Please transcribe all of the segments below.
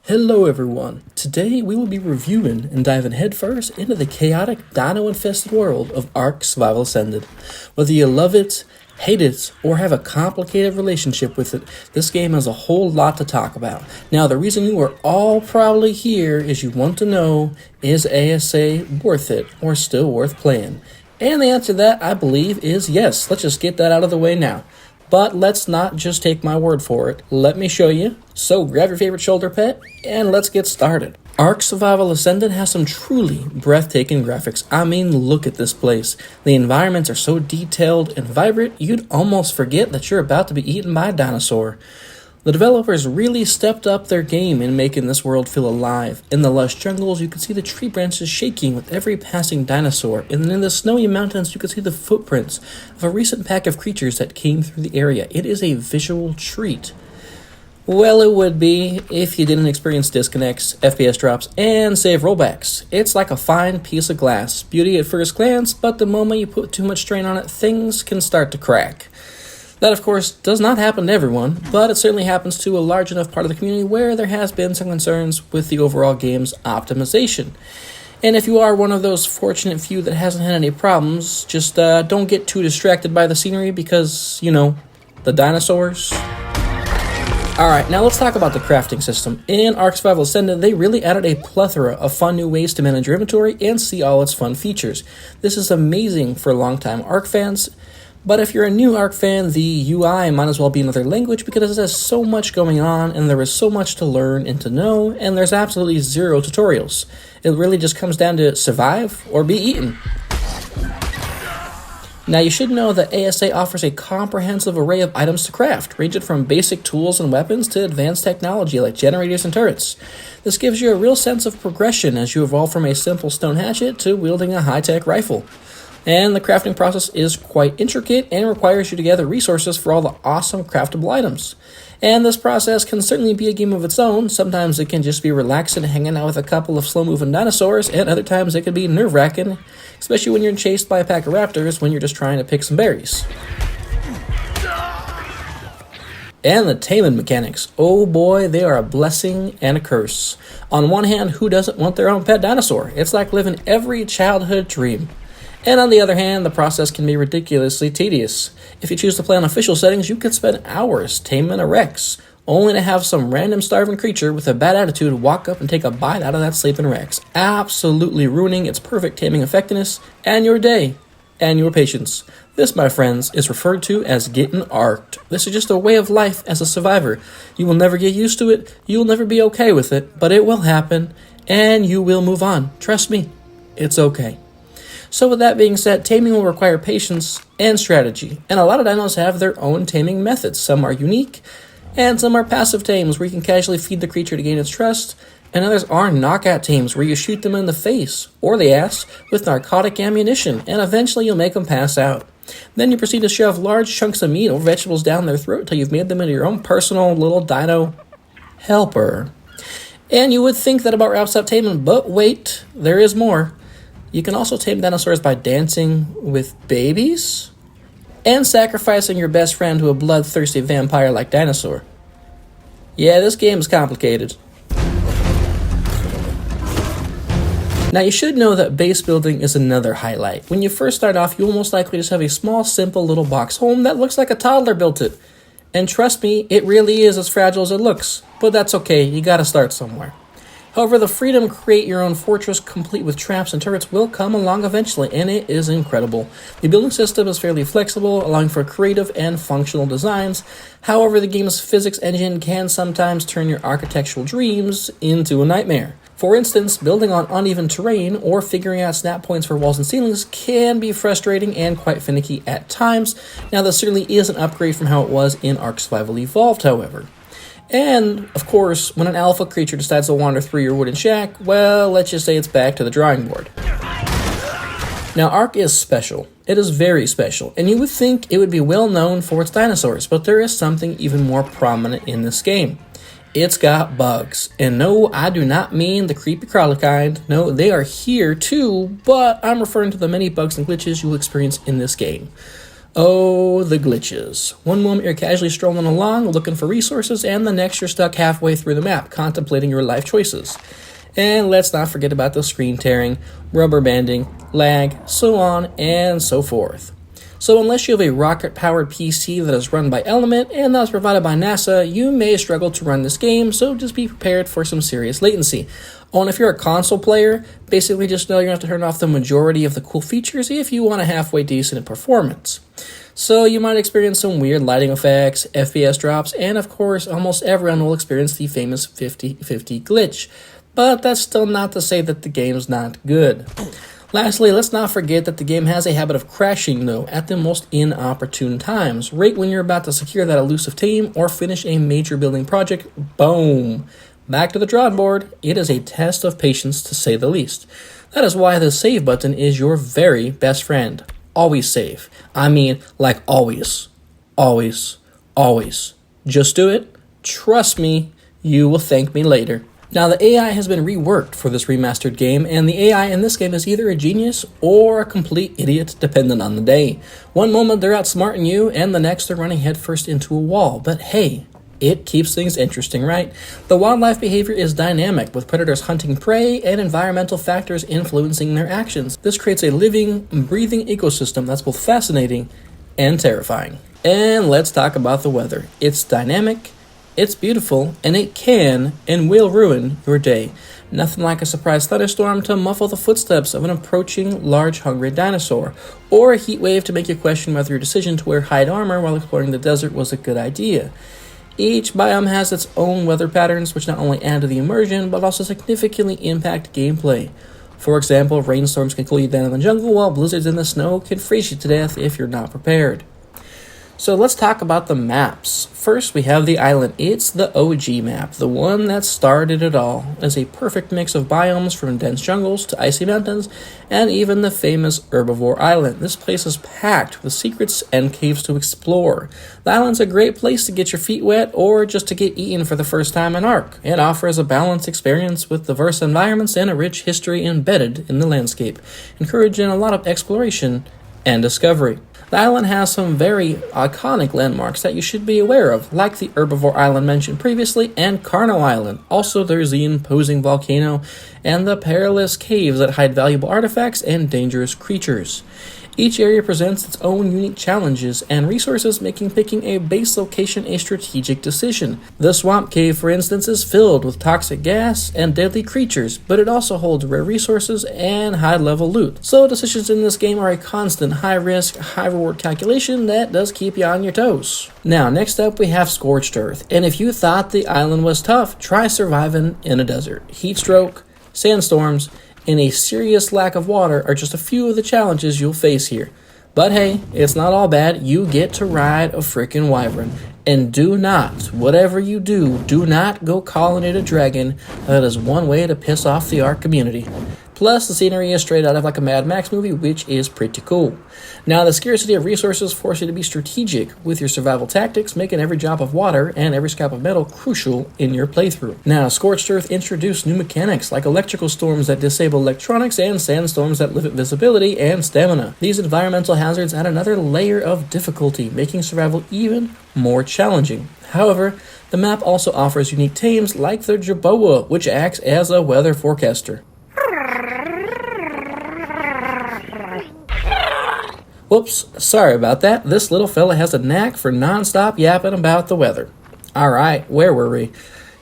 Hello everyone! Today we will be reviewing and diving headfirst into the chaotic dino-infested world of Ark Survival Ascended. Whether you love it, hate it, or have a complicated relationship with it, this game has a whole lot to talk about. Now the reason you are all probably here is you want to know, is ASA worth it or still worth playing? And the answer to that, I believe, is yes. Let's just get that out of the way now. But let's not just take my word for it. Let me show you. So grab your favorite shoulder pet, and let's get started. Ark Survival Ascended has some truly breathtaking graphics. I mean, look at this place. The environments are so detailed and vibrant, you'd almost forget that you're about to be eaten by a dinosaur. The developers really stepped up their game in making this world feel alive. In the lush jungles, you can see the tree branches shaking with every passing dinosaur, and then in the snowy mountains, you can see the footprints of a recent pack of creatures that came through the area. It is a visual treat. Well, it would be if you didn't experience disconnects, FPS drops, and save rollbacks. It's like a fine piece of glass. Beauty at first glance, but the moment you put too much strain on it, things can start to crack. That, of course, does not happen to everyone, but it certainly happens to a large enough part of the community where there has been some concerns with the overall game's optimization. And if you are one of those fortunate few that hasn't had any problems, just don't get too distracted by the scenery because, the dinosaurs. Alright, now let's talk about the crafting system. In Ark Survival Ascended, they really added a plethora of fun new ways to manage your inventory and see all its fun features. This is amazing for longtime Ark fans. But if you're a new Ark fan, the UI might as well be another language because it has so much going on and there is so much to learn and to know, and there's absolutely zero tutorials. It really just comes down to survive or be eaten. Now you should know that ASA offers a comprehensive array of items to craft, ranging from basic tools and weapons to advanced technology like generators and turrets. This gives you a real sense of progression as you evolve from a simple stone hatchet to wielding a high-tech rifle. And the crafting process is quite intricate and requires you to gather resources for all the awesome craftable items. And this process can certainly be a game of its own. Sometimes it can just be relaxing hanging out with a couple of slow-moving dinosaurs, and other times it can be nerve-wracking, especially when you're chased by a pack of raptors when you're just trying to pick some berries. And the taming mechanics. Oh boy, they are a blessing and a curse. On one hand, who doesn't want their own pet dinosaur? It's like living every childhood dream. And on the other hand, the process can be ridiculously tedious. If you choose to play on official settings, you could spend hours taming a Rex, only to have some random starving creature with a bad attitude walk up and take a bite out of that sleeping Rex, absolutely ruining its perfect taming effectiveness and your day and your patience. This, my friends, is referred to as getting arked. This is just a way of life as a survivor. You will never get used to it, you will never be okay with it, but it will happen, and you will move on. Trust me, it's okay. So with that being said, taming will require patience and strategy, and a lot of dinos have their own taming methods. Some are unique, and some are passive tames where you can casually feed the creature to gain its trust, and others are knockout tames where you shoot them in the face or the ass with narcotic ammunition, and eventually you'll make them pass out. Then you proceed to shove large chunks of meat or vegetables down their throat till you've made them into your own personal little dino helper. And you would think that about wraps up taming, but wait, there is more. You can also tame dinosaurs by dancing with babies and sacrificing your best friend to a bloodthirsty vampire-like dinosaur. Yeah, this game is complicated. Now you should know that base building is another highlight. When you first start off, you will most likely just have a small, simple little box home that looks like a toddler built it. And trust me, it really is as fragile as it looks. But that's okay, you gotta start somewhere. However, the freedom to create your own fortress complete with traps and turrets will come along eventually, and it is incredible. The building system is fairly flexible, allowing for creative and functional designs. However, the game's physics engine can sometimes turn your architectural dreams into a nightmare. For instance, building on uneven terrain or figuring out snap points for walls and ceilings can be frustrating and quite finicky at times. Now, this certainly is an upgrade from how it was in Ark Survival Evolved, however. And, of course, when an alpha creature decides to wander through your wooden shack, well, let's just say it's back to the drawing board. Now, Ark is special. It is very special, and you would think it would be well known for its dinosaurs, but there is something even more prominent in this game. It's got bugs. And no, I do not mean the creepy crawly kind. No, they are here too, but I'm referring to the many bugs and glitches you will experience in this game. Oh, the glitches. One moment you're casually strolling along looking for resources, and the next you're stuck halfway through the map contemplating your life choices. And let's not forget about the screen tearing, rubber banding, lag, so on and so forth. So unless you have a rocket-powered PC that is run by Element and that's provided by NASA, you may struggle to run this game, so just be prepared for some serious latency. Oh, and if you're a console player, basically just know you're going to have to turn off the majority of the cool features if you want a halfway decent performance. So you might experience some weird lighting effects, FPS drops, and of course almost everyone will experience the famous 50-50 glitch. But that's still not to say that the game's not good. Lastly, let's not forget that the game has a habit of crashing, though, at the most inopportune times. Right when you're about to secure that elusive tame or finish a major building project, boom! Back to the drawing board. It is a test of patience, to say the least. That is why the save button is your very best friend. Always save. I mean, like always. Always. Always. Just do it. Trust me, you will thank me later. Now, the AI has been reworked for this remastered game, and the AI in this game is either a genius or a complete idiot, depending on the day. One moment they're outsmarting you, and the next they're running headfirst into a wall. But hey, it keeps things interesting, right? The wildlife behavior is dynamic, with predators hunting prey and environmental factors influencing their actions. This creates a living, breathing ecosystem that's both fascinating and terrifying. And let's talk about the weather. It's dynamic, it's beautiful, and it can and will ruin your day. Nothing like a surprise thunderstorm to muffle the footsteps of an approaching large hungry dinosaur, or a heat wave to make you question whether your decision to wear hide armor while exploring the desert was a good idea. Each biome has its own weather patterns, which not only add to the immersion, but also significantly impact gameplay. For example, rainstorms can cool you down in the jungle, while blizzards in the snow can freeze you to death if you're not prepared. So let's talk about the maps. First, we have the island. It's the OG map, the one that started it all. It's a perfect mix of biomes from dense jungles to icy mountains, and even the famous Herbivore Island. This place is packed with secrets and caves to explore. The island's a great place to get your feet wet or just to get eaten for the first time in Ark. It offers a balanced experience with diverse environments and a rich history embedded in the landscape, encouraging a lot of exploration and discovery. The island has some very iconic landmarks that you should be aware of, like the Herbivore Island mentioned previously and Carno Island. Also, there's the imposing volcano and the perilous caves that hide valuable artifacts and dangerous creatures. Each area presents its own unique challenges and resources, making picking a base location a strategic decision. The Swamp Cave, for instance, is filled with toxic gas and deadly creatures, but it also holds rare resources and high-level loot. So decisions in this game are a constant high-risk, high-reward calculation that does keep you on your toes. Now, next up we have Scorched Earth, and if you thought the island was tough, try surviving in a desert. Heat stroke, sandstorms, and a serious lack of water are just a few of the challenges you'll face here. But hey, it's not all bad. You get to ride a frickin' wyvern. And do not, whatever you do not go calling it a dragon. That is one way to piss off the Ark community. Plus, the scenery is straight out of like a Mad Max movie, which is pretty cool. Now, the scarcity of resources force you to be strategic with your survival tactics, making every drop of water and every scrap of metal crucial in your playthrough. Now, Scorched Earth introduced new mechanics like electrical storms that disable electronics and sandstorms that limit visibility and stamina. These environmental hazards add another layer of difficulty, making survival even more challenging. However, the map also offers unique tames like the Jerboa, which acts as a weather forecaster. Whoops, sorry about that. This little fella has a knack for non-stop yapping about the weather. Alright, where were we?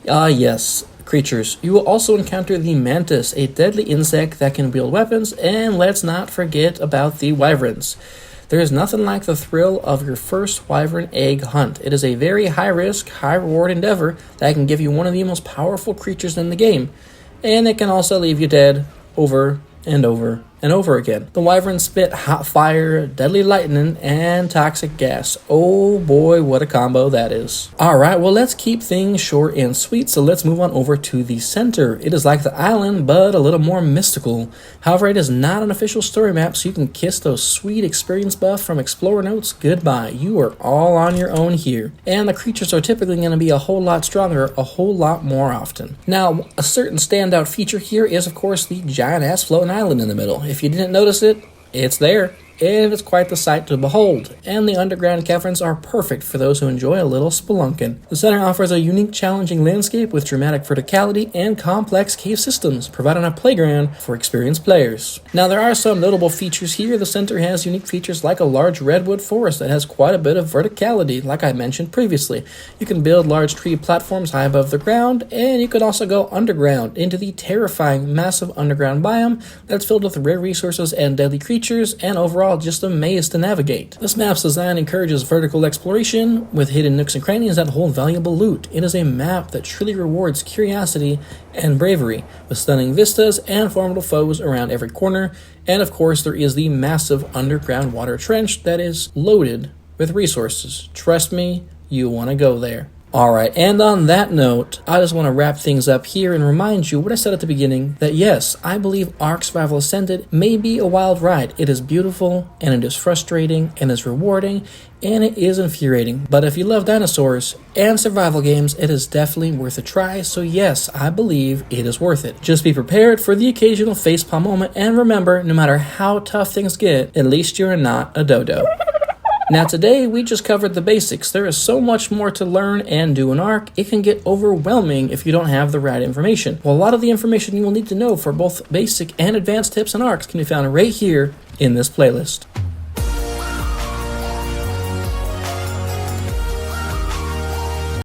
Yes, creatures. You will also encounter the mantis, a deadly insect that can wield weapons, and let's not forget about the wyverns. There is nothing like the thrill of your first wyvern egg hunt. It is a very high-risk, high-reward endeavor that can give you one of the most powerful creatures in the game, and it can also leave you dead over and over and over again. The wyverns spit hot fire, deadly lightning, and toxic gas. Oh boy, what a combo that is. Alright, well let's keep things short and sweet, so let's move on over to the center. It is like the island, but a little more mystical. However, it is not an official story map, so you can kiss those sweet experience buff from Explorer Notes goodbye. You are all on your own here. And the creatures are typically going to be a whole lot stronger, a whole lot more often. Now, a certain standout feature here is, of course, the giant-ass floating island in the middle. If you didn't notice it, it's there. and it's quite the sight to behold, and the underground caverns are perfect for those who enjoy a little spelunking. The center offers a unique, challenging landscape with dramatic verticality and complex cave systems, providing a playground for experienced players. Now, there are some notable features here. The center has unique features like a large redwood forest that has quite a bit of verticality, like I mentioned previously. You can build large tree platforms high above the ground, and you can also go underground into the terrifying, massive underground biome that's filled with rare resources and deadly creatures, and overall just a maze to navigate. This map's design encourages vertical exploration with hidden nooks and crannies that hold valuable loot. It is a map that truly rewards curiosity and bravery, with stunning vistas and formidable foes around every corner, and of course there is the massive underground water trench that is loaded with resources. Trust me, you want to go there. Alright, and on that note, I just want to wrap things up here and remind you what I said at the beginning, that yes, I believe Ark Survival Ascended may be a wild ride. It is beautiful, and it is frustrating, and it's rewarding, and it is infuriating. But if you love dinosaurs and survival games, it is definitely worth a try, so yes, I believe it is worth it. Just be prepared for the occasional facepalm moment, and remember, no matter how tough things get, at least you're not a dodo. Now today, we just covered the basics. There is so much more to learn and do in Ark, it can get overwhelming if you don't have the right information. Well, a lot of the information you will need to know for both basic and advanced tips in Ark can be found right here in this playlist.